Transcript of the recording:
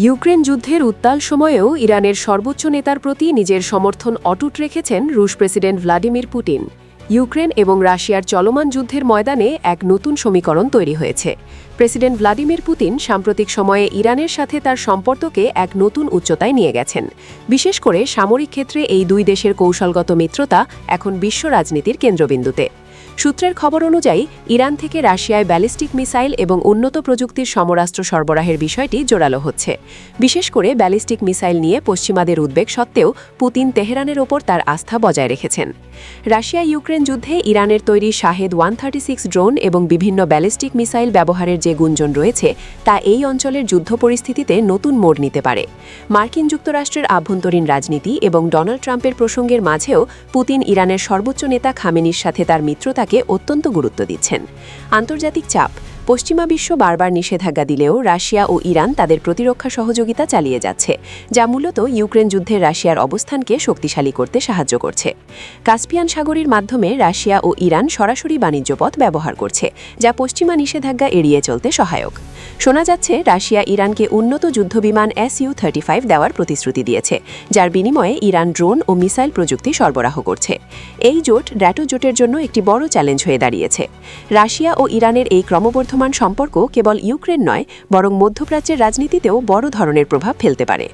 Ukraine যুদ্ধের উত্তাল সময়েও ইরানের সর্বোচ্চ নেতার প্রতি নিজের সমর্থন অটুট রেখেছেন রুশ প্রেসিডেন্ট ভ্লাদিমির পুতিন। ইউক্রেন এবং রাশিয়ার চলমান যুদ্ধের ময়দানে এক নতুন সমীকরণ তৈরি হয়েছে। প্রেসিডেন্ট ভ্লাদিমির পুতিন সাম্প্রতিক সময়ে ইরানের সাথে তার সম্পর্ককে এক নতুন উচ্চতায় নিয়ে গেছেন। বিশেষ করে সামরিক ক্ষেত্রে এই দুই দেশের কৌশলগত মিত্রতা এখন বিশ্ব রাজনীতির কেন্দ্রবিন্দুতে। সূত্রের খবর অনুযায়ী ইরান থেকে রাশিয়ায় ব্যালিস্টিক মিসাইল এবং উন্নত প্রযুক্তির সমরাস্ত্র সরবরাহের বিষয়টি জোরালো হচ্ছে। বিশেষ করে ব্যালিস্টিক মিসাইল নিয়ে পশ্চিমাদের উদ্বেগ সত্ত্বেও পুতিন তেহরানের ওপর তার আস্থা বজায় রেখেছেন। রাশিয়া ইউক্রেন যুদ্ধে ইরানের তৈরি শাহেদ 136 ড্রোন এবং বিভিন্ন ব্যালিস্টিক মিসাইল ব্যবহারের যে গুঞ্জন রয়েছে তা এই অঞ্চলের যুদ্ধ পরিস্থিতিতে নতুন মোড় নিতে পারে। মার্কিন যুক্তরাষ্ট্রের আভ্যন্তরীণ রাজনীতি এবং ডোনাল্ড ট্রাম্পের প্রসঙ্গের মাঝেও পুতিন ইরানের সর্বোচ্চ নেতা খামেনির সাথে তার মিত্রতাকে অত্যন্ত গুরুত্ব দিচ্ছেন। আন্তর্জাতিক চাপ পশ্চিমা বিশ্ব বারবার নিষেধাজ্ঞা দিলেও রাশিয়া ও ইরান তাদের প্রতিরক্ষা সহযোগিতা চালিয়ে যাচ্ছে, যা মূলত ইউক্রেন যুদ্ধে রাশিয়ার অবস্থানকে শক্তিশালী করতে সাহায্য করছে। কাস্পিয়ান সাগরের মাধ্যমে রাশিয়া ও ইরান সরাসরি বাণিজ্য পথ ব্যবহার করছে, যা পশ্চিমা নিষেধাজ্ঞা এড়িয়ে চলতে সহায়ক। শোনা যাচ্ছে রাশিয়া ইরানকে উন্নত যুদ্ধবিমান Su-35 দেওয়ার প্রতিশ্রুতি দিয়েছে, যার বিনিময়ে ইরান ড্রোন ও মিসাইল প্রযুক্তি সরবরাহ করছে। এই জোট ন্যাটো জোটের জন্য একটি বড় চ্যালেঞ্জ হয়ে দাঁড়িয়েছে। রাশিয়া ও ইরানের এই ক্রমবর্ধমান সম্পর্ক কেবল ইউক্রেন নয়, বরং মধ্যপ্রাচ্যের রাজনীতিতেও বড় ধরনের প্রভাব ফেলতে পারে।